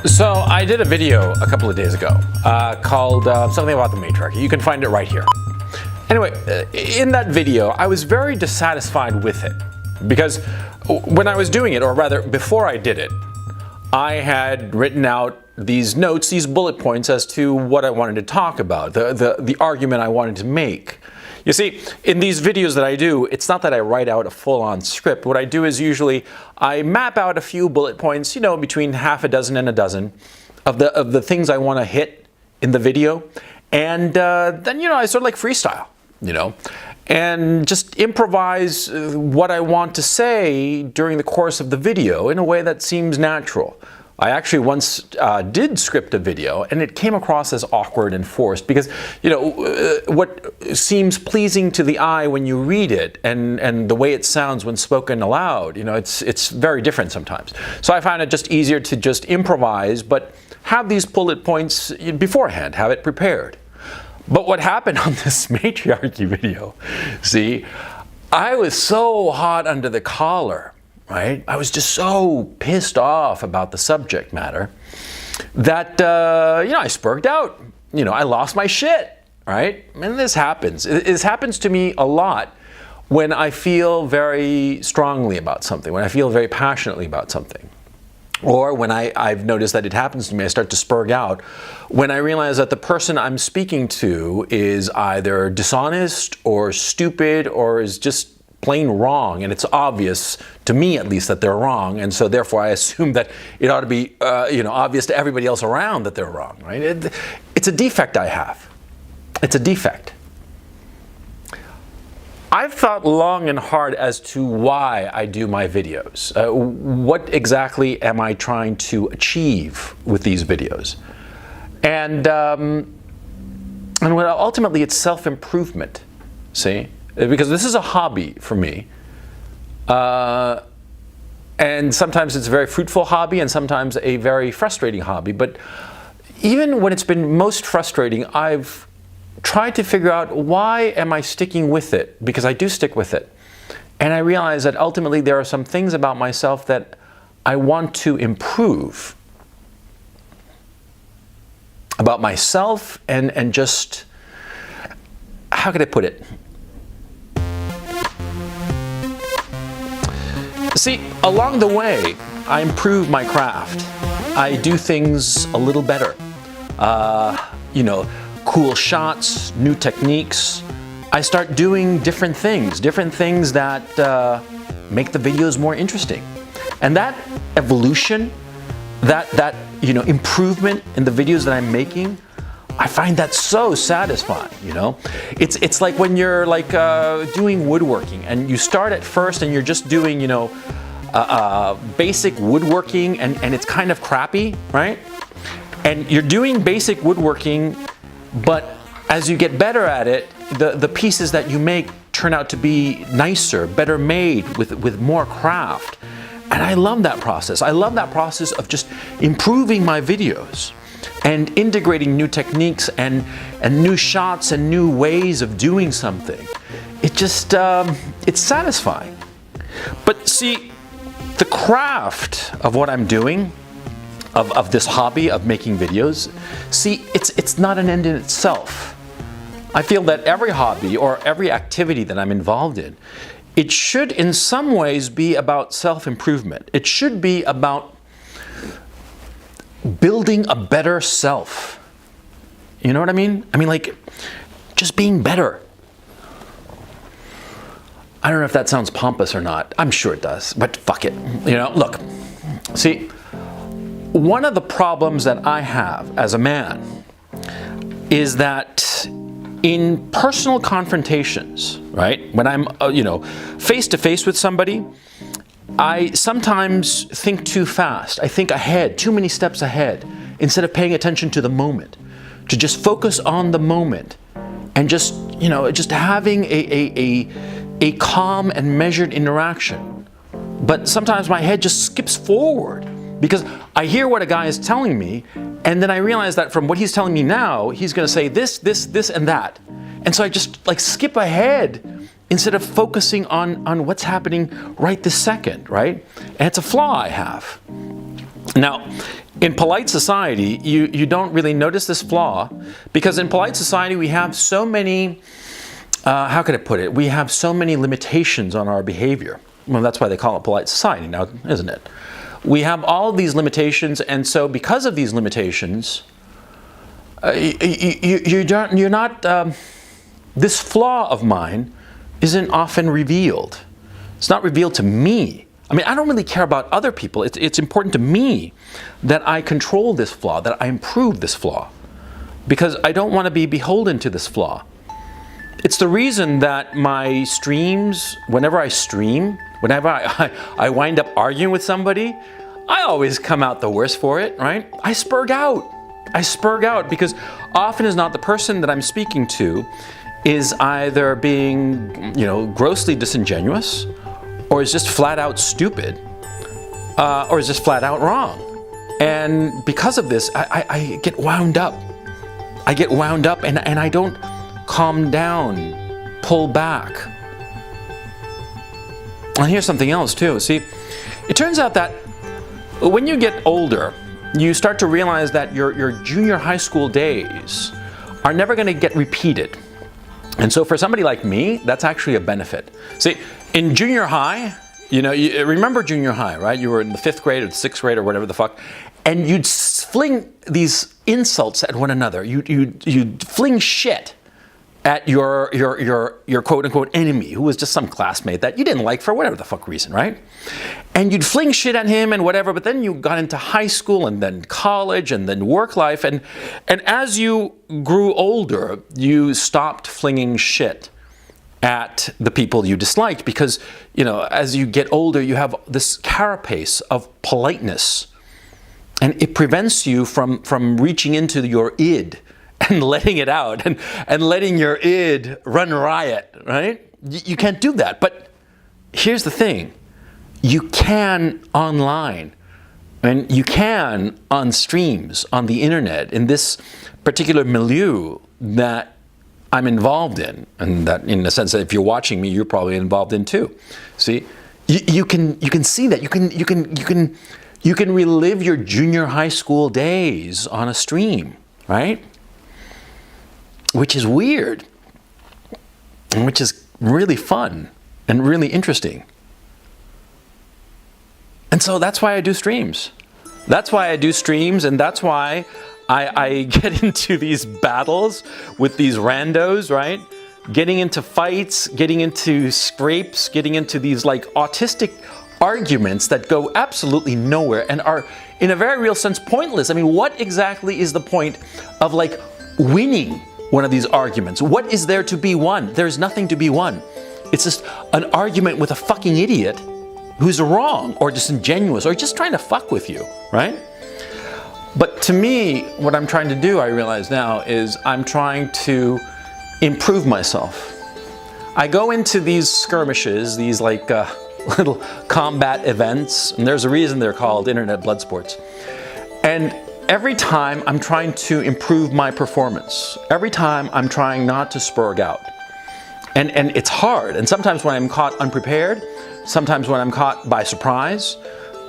So I did a video a couple of days ago called something about the matriarchy. You can find it right here. Anyway, in that video, I was very dissatisfied with it because when I was doing it, or rather before I did it, I had written out these notes, these bullet points as to what I wanted to talk about, the argument I wanted to make. You see, in these videos that I do, it's not that I write out a full-on script. What I do is usually I map out a few bullet points, you know, between half a dozen and a dozen of the things I want to hit in the video. And then, you know, I sort of like freestyle, you know, and just improvise what I want to say during the course of the video in a way that seems natural. I actually once did script a video, and it came across as awkward and forced because, you know, what seems pleasing to the eye when you read it and the way it sounds when spoken aloud, you know, it's very different sometimes. So I found it just easier to just improvise, but have these bullet points beforehand, have it prepared. But what happened on this matriarchy video, see, I was so hot under the collar, right? I was just so pissed off about the subject matter that, you know, I spurred out. You know, I lost my shit, right? And this happens. This happens to me a lot when I feel very strongly about something, when I feel very passionately about something. Or when I've noticed that it happens to me, I start to spurg out when I realize that the person I'm speaking to is either dishonest or stupid or is just plain wrong, and it's obvious to me at least that they're wrong, and so therefore I assume that it ought to be you know, obvious to everybody else around that they're wrong, right? It's a defect I have. It's a defect. I've thought long and hard as to why I do my videos. What exactly am I trying to achieve with these videos? And well, ultimately it's self-improvement, see? Because this is a hobby for me. And sometimes it's a very fruitful hobby and sometimes a very frustrating hobby. But even when it's been most frustrating, I've tried to figure out why am I sticking with it? Because I do stick with it. And I realize that ultimately there are some things about myself that I want to improve. About myself and just, how could I put it? See, along the way, I improve my craft. I do things a little better. You know, cool shots, new techniques. I start doing different things that make the videos more interesting. And that evolution, that you know, improvement in the videos that I'm making, I find that so satisfying, you know? It's like when you're like doing woodworking and you start at first and you're just doing, you know, basic woodworking and it's kind of crappy, right? And you're doing basic woodworking, but as you get better at it, the pieces that you make turn out to be nicer, better made with more craft. And I love that process. I love that process of just improving my videos and integrating new techniques and new shots and new ways of doing something. It just, it's satisfying. But see, the craft of what I'm doing, of this hobby of making videos, see, it's not an end in itself. I feel that every hobby or every activity that I'm involved in, it should in some ways be about self-improvement. It should be about building a better self. You know what I mean? I mean, like, just being better. I don't know if that sounds pompous or not. I'm sure it does, but fuck it. You know, look, see, one of the problems that I have as a man is that in personal confrontations, right, when I'm, you know, face to face with somebody, I sometimes think too fast. I think ahead, too many steps ahead, instead of paying attention to the moment, to just focus on the moment and just, you know, just having a calm and measured interaction. But sometimes my head just skips forward because I hear what a guy is telling me, and then I realize that from what he's telling me now, he's going to say this, and that. And so I just like skip ahead instead of focusing on what's happening right this second, right? And it's a flaw I have. Now, in polite society, you don't really notice this flaw, because in polite society we have so many, how could I put it? We have so many limitations on our behavior. Well, that's why they call it polite society now, isn't it? We have all of these limitations, and so because of these limitations, you're not, this flaw of mine isn't often revealed. It's not revealed to me. I mean, I don't really care about other people. It's important to me that I control this flaw, that I improve this flaw, because I don't want to be beholden to this flaw. It's the reason that my streams, whenever I stream, whenever I wind up arguing with somebody, I always come out the worse for it, right? I spurg out. I spurg out because often is not the person that I'm speaking to is either being, grossly disingenuous, or is just flat out stupid, or is just flat out wrong. And because of this, I get wound up. I get wound up and I don't calm down, pull back. And here's something else too. See, it turns out that when you get older, you start to realize that your junior high school days are never going to get repeated. And so for somebody like me, that's actually a benefit. See, in junior high, you remember junior high, right? You were in the 5th grade or the 6th grade or whatever the fuck, and you'd fling these insults at one another. You'd fling shit at your quote-unquote enemy, who was just some classmate that you didn't like for whatever the fuck reason, right? And you'd fling shit at him and whatever, but then you got into high school and then college and then work life, and as you grew older, you stopped flinging shit at the people you disliked, because, as you get older, you have this carapace of politeness, and it prevents you from reaching into your id and letting it out and letting your id run riot, right? You can't do that. But here's the thing. You can online, and you can on streams, on the internet, in this particular milieu that I'm involved in, and that in the sense that if you're watching me, you're probably involved in too. See, you can see that. You can relive your junior high school days on a stream, right? Which is weird, and which is really fun and really interesting. And so that's why I do streams. That's why I do streams, and that's why I get into these battles with these randos, right? Getting into fights, getting into scrapes, getting into these like autistic arguments that go absolutely nowhere and are, in a very real sense, pointless. I mean, what exactly is the point of like winning one of these arguments? What is there to be won? There's nothing to be won. It's just an argument with a fucking idiot who's wrong or disingenuous or just trying to fuck with you, right? But to me, what I'm trying to do, I realize now, is I'm trying to improve myself. I go into these skirmishes, these like little combat events, and there's a reason they're called internet blood sports. And every time I'm trying to improve my performance. Every time I'm trying not to spurg out. And it's hard. And sometimes when I'm caught unprepared, sometimes when I'm caught by surprise,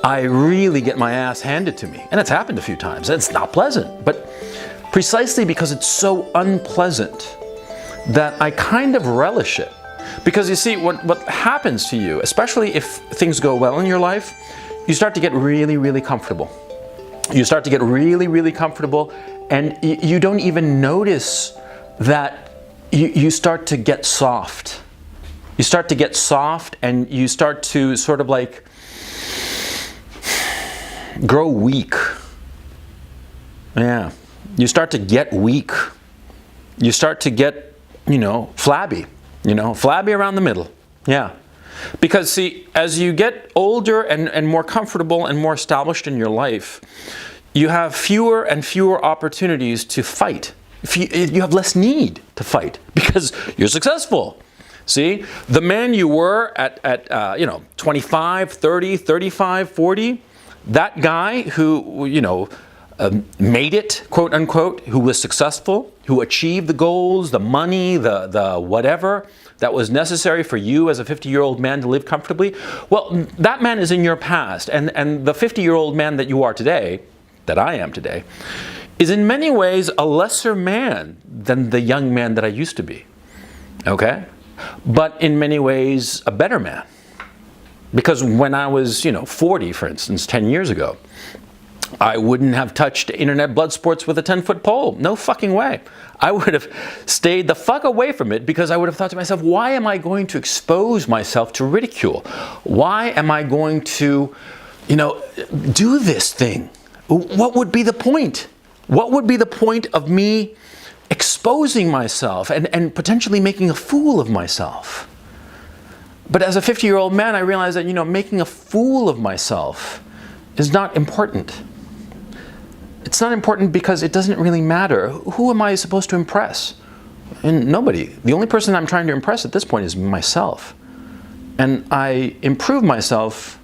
I really get my ass handed to me. And it's happened a few times. It's not pleasant. But precisely because it's so unpleasant that I kind of relish it. Because you see, what happens to you, especially if things go well in your life, you start to get really, really comfortable. You start to get really, really comfortable, and you don't even notice that you start to get soft. You start to get soft, and you start to sort of like grow weak. Yeah. You start to get weak. You start to get, flabby. Flabby around the middle. Yeah. Because see, as you get older and more comfortable and more established in your life, you have fewer and fewer opportunities to fight. You have less need to fight because you're successful. See, the man you were at 25, 30, 35, 40, that guy who, made it, quote unquote, who was successful, who achieved the goals, the money, the whatever that was necessary for you as a 50-year-old man to live comfortably, well, that man is in your past. And the 50-year-old man that you are today, that I am today, is in many ways a lesser man than the young man that I used to be. Okay? But in many ways, a better man. Because when I was, 40, for instance, 10 years ago, I wouldn't have touched internet blood sports with a 10-foot pole. No fucking way. I would have stayed the fuck away from it because I would have thought to myself, why am I going to expose myself to ridicule? Why am I going to, do this thing? What would be the point? What would be the point of me exposing myself and potentially making a fool of myself? But as a 50-year-old man, I realized that, making a fool of myself is not important. It's not important because it doesn't really matter. Who am I supposed to impress? And nobody. The only person I'm trying to impress at this point is myself. And I improve myself,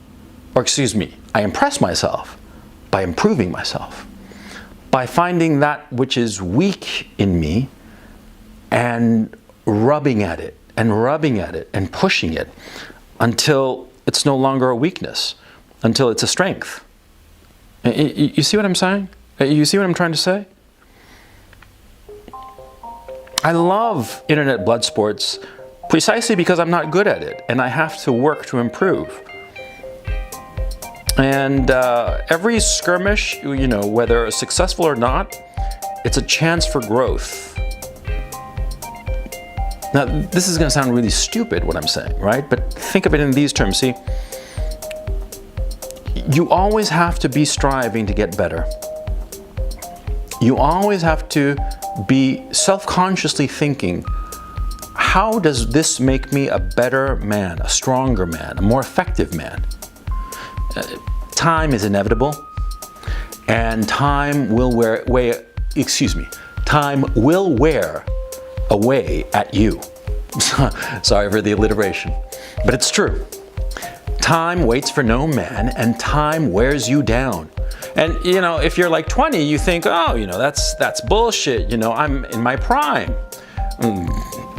I impress myself by improving myself. By finding that which is weak in me and rubbing at it and pushing it until it's no longer a weakness, until it's a strength. You see what I'm saying? You see what I'm trying to say? I love internet blood sports precisely because I'm not good at it and I have to work to improve. And every skirmish, whether successful or not, it's a chance for growth. Now, this is going to sound really stupid, what I'm saying, right? But think of it in these terms. See, you always have to be striving to get better. You always have to be self-consciously thinking, how does this make me a better man, a stronger man, a more effective man? Time is inevitable, and time will wear away at you. Sorry for the alliteration, but it's true. Time waits for no man, and time wears you down. And if you're like 20, you think, oh, that's bullshit. I'm in my prime.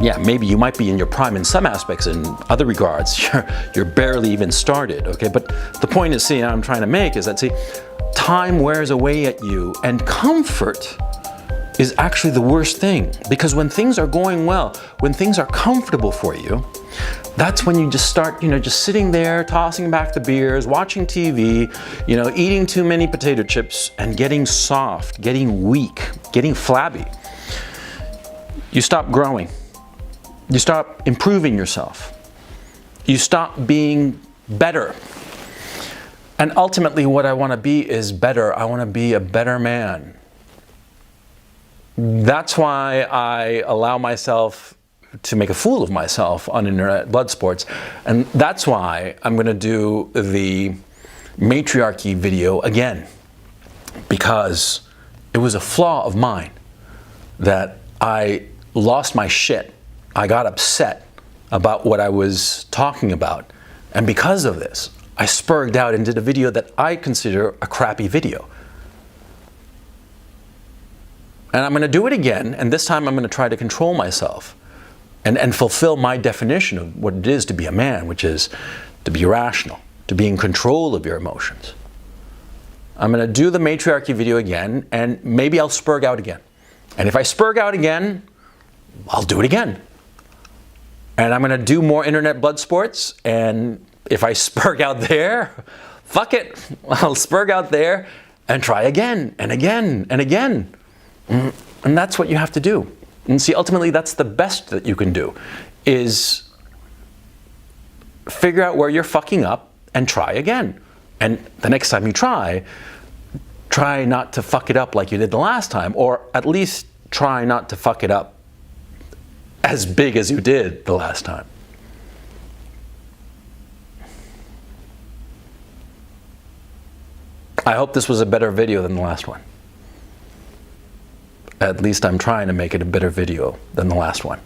Yeah, maybe you might be in your prime in some aspects. In other regards, you're barely even started. Okay, but the point is, I'm trying to make is that time wears away at you, and comfort is actually the worst thing, because when things are going well, when things are comfortable for you, that's when you just start, just sitting there, tossing back the beers, watching TV, eating too many potato chips and getting soft, getting weak, getting flabby. You stop growing. You stop improving yourself. You stop being better. And ultimately what I want to be is better. I want to be a better man. That's why I allow myself to make a fool of myself on internet blood sports. And that's why I'm going to do the matriarchy video again. Because it was a flaw of mine that I lost my shit. I got upset about what I was talking about. And because of this, I spurred out and did a video that I consider a crappy video. And I'm going to do it again, and this time I'm going to try to control myself and fulfill my definition of what it is to be a man, which is to be rational, to be in control of your emotions. I'm going to do the matriarchy video again, and maybe I'll spurg out again. And if I spurg out again, I'll do it again. And I'm going to do more internet blood sports, and if I spurg out there, fuck it, I'll spurg out there and try again and again and again. And that's what you have to do. And see, ultimately, that's the best that you can do, is figure out where you're fucking up and try again. And the next time you try not to fuck it up like you did the last time, or at least try not to fuck it up as big as you did the last time. I hope this was a better video than the last one. At least I'm trying to make it a better video than the last one.